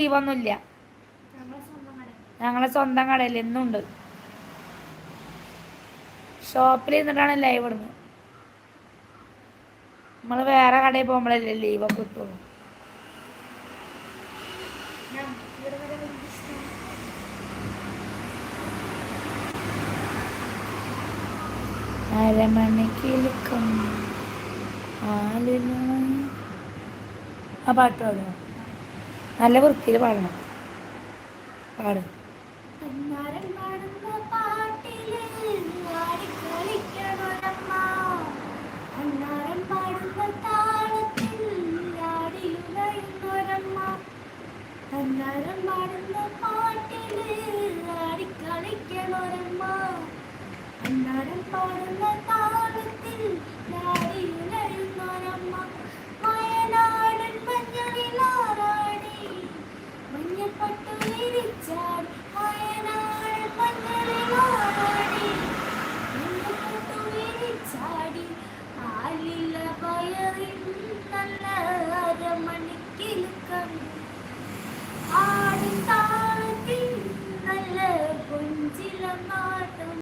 ലീവൊന്നുമില്ല. ഞങ്ങളെ സ്വന്തം കടയിൽ എന്നുണ്ട്. ഷോപ്പിൽ ഇരുന്നിട്ടാണ് ലൈവ് ഇടുന്നത്. നമ്മൾ വേറെ കടയിൽ പോകുമ്പോഴല്ലേ ലീവൊക്കെ കിട്ടുള്ളൂ. അരമണിക്കിലുക്കം ആ പാട്ട് പാടണം. നല്ല വൃത്തിയിൽ പാടണം. പാടും. ആടും താളത്തിൽ നല്ല കൊഞ്ചിലമ്മ